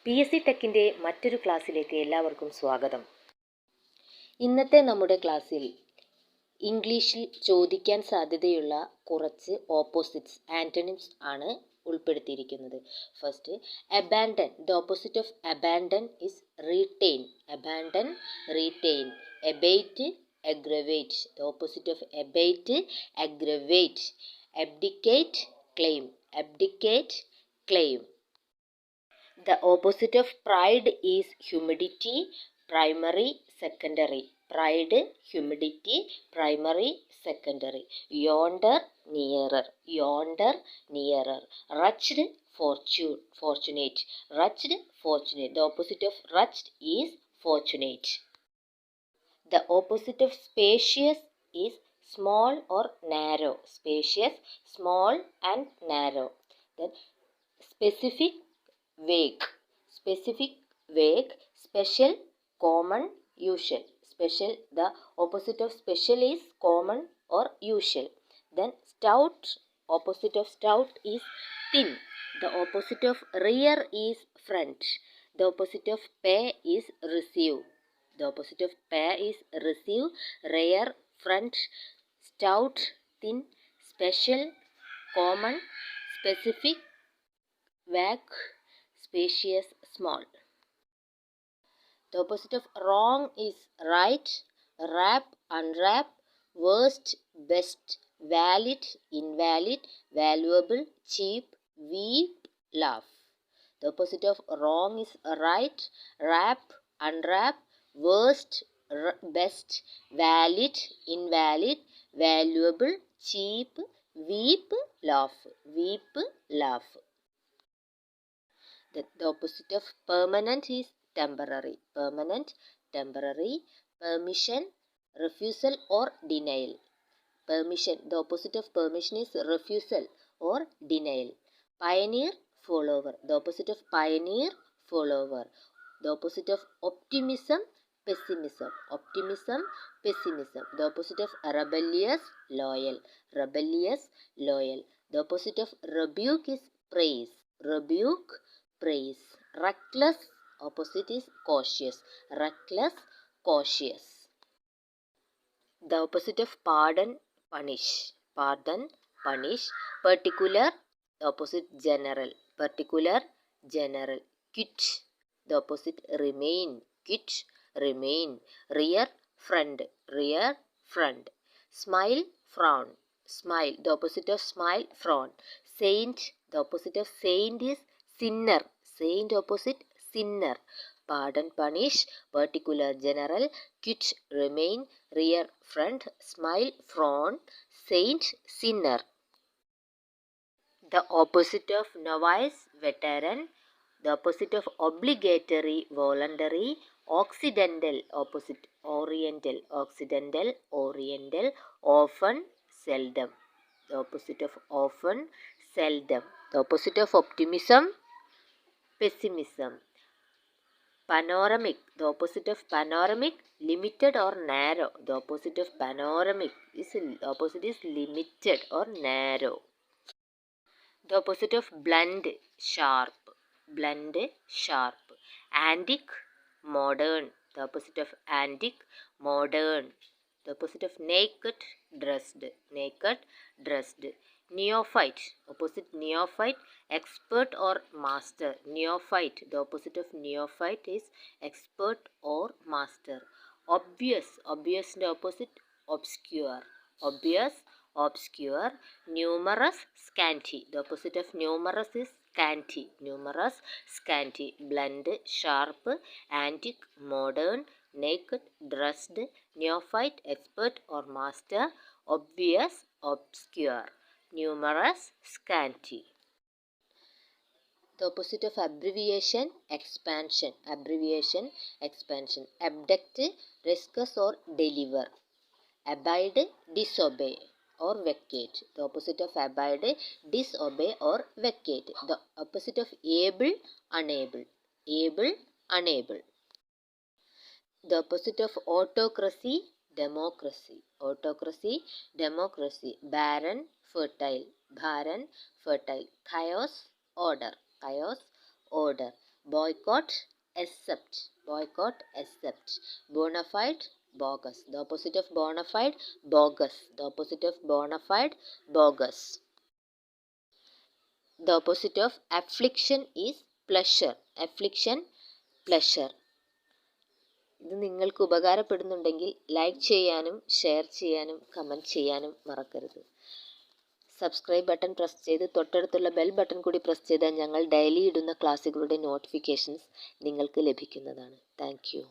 PSC ടെക്കിൻ്റെ മറ്റൊരു ക്ലാസ്സിലേക്ക് എല്ലാവർക്കും സ്വാഗതം. ഇന്നത്തെ നമ്മുടെ ക്ലാസ്സിൽ ഇംഗ്ലീഷിൽ ചോദിക്കാൻ സാധ്യതയുള്ള കുറച്ച് ഓപ്പോസിറ്റ്സ്, ആൻറ്റണിംസ് ആണ് ഉൾപ്പെടുത്തിയിരിക്കുന്നത്. First, abandon. The opposite of abandon is retain. Abandon, retain. Abate, aggravate. The opposite of abate, aggravate. Abdicate, claim. Abdicate, claim. The opposite of pride is humility, primary, secondary. Pride, humility, primary, secondary. Yonder, nearer. Yonder, nearer. Wretched, fortune, fortunate. Wretched, fortunate. The opposite of wretched is fortunate. The opposite of spacious is small or narrow. Spacious, small and narrow. Then specific, vague. Specific, vague. Special, common, usual. Special, the opposite of special is common or usual. Then stout, opposite of stout is thin. The opposite of rear is front. The opposite of pay is receive. The opposite of pay is receive. Rear, front. Stout, thin. Special, common. Specific, vague. Spacious, small. The opposite of wrong is right. Wrap, unwrap. Worst, best. Valid, invalid. Valuable, cheap. Weep, laugh. The opposite of wrong is right. Wrap, unwrap. Worst, best. Valid, invalid. Valuable, cheap. Weep, laugh. Weep, laugh. The opposite of permanent is temporary. Permanent, temporary. Permission, refusal or denial. Permission, the opposite of permission is refusal or denial. Pioneer, follower. The opposite of pioneer, follower. The opposite of optimism, pessimism. Optimism, pessimism. The opposite of rebellious, loyal. Rebellious, loyal. The opposite of rebuke is praise. Rebuke, praise. Reckless, opposite is cautious. Reckless, cautious. The opposite of pardon, punish. Pardon, punish. Particular, the opposite general. Particular, general. Quit, the opposite remain. Quit, remain. Rear, front. Rear, front. Smile, frown. Smile, the opposite of smile, frown. Saint, the opposite of saint is sinner. Saint, opposite sinner. Pardon, punish. Particular, general. Quit, remain. Rear, front. Smile, frown. Saint, sinner. The opposite of novice, veteran. The opposite of obligatory, voluntary. Occidental, opposite oriental. Occidental, oriental. Often, seldom. The opposite of often, seldom. The opposite of optimism, pessimism. Panoramic, the opposite of panoramic, limited or narrow. The opposite of panoramic is limited or narrow. The opposite of blunt, sharp. Blunt, sharp. Antique, modern. The opposite of antique, modern. The opposite of naked, dressed. Naked, dressed. Neophyte, opposite neophyte, expert or master. Neophyte, the opposite of neophyte is expert or master. Obvious, obvious the opposite, obscure. Obvious, obscure. Numerous, scanty. The opposite of numerous is scanty. Numerous, scanty. Blunt, sharp. Antique, modern. Naked, dressed. Neophyte, expert or master. Obvious, obscure. Numerous, scanty. The opposite of abbreviation, expansion. Abbreviation, expansion. Abduct, rescue or deliver. Abide, disobey or vacate. The opposite of abide, disobey or vacate. The opposite of able, unable. Able, unable. The opposite of autocracy, democracy. Autocracy, democracy. Barren, fertile. Barren, fertile. Chaos, order. Chaos, order. boycott, accept, boycott, accept. Bona fide, bogus. The opposite of bona fide, bogus. The opposite of bona fide, bogus. The opposite of affliction is pleasure. Affliction, pleasure. ഇത് നിങ്ങൾക്ക് ഉപകാരപ്പെടുന്നുണ്ടെങ്കിൽ like ചെയ്യാനും share ചെയ്യാനും comment ചെയ്യാനും മറക്കരുത്. Subscribe button press ചെയ്ത് തൊട്ടടുത്തുള്ള bell button കൂടി press ചെയ്താൽ ഞങ്ങൾ ഡെയിലി ഇടുന്ന ക്ലാസ്സുകളുടെ നോട്ടിഫിക്കേഷൻസ് നിങ്ങൾക്ക് ലഭിക്കുന്നതാണ്. Thank you.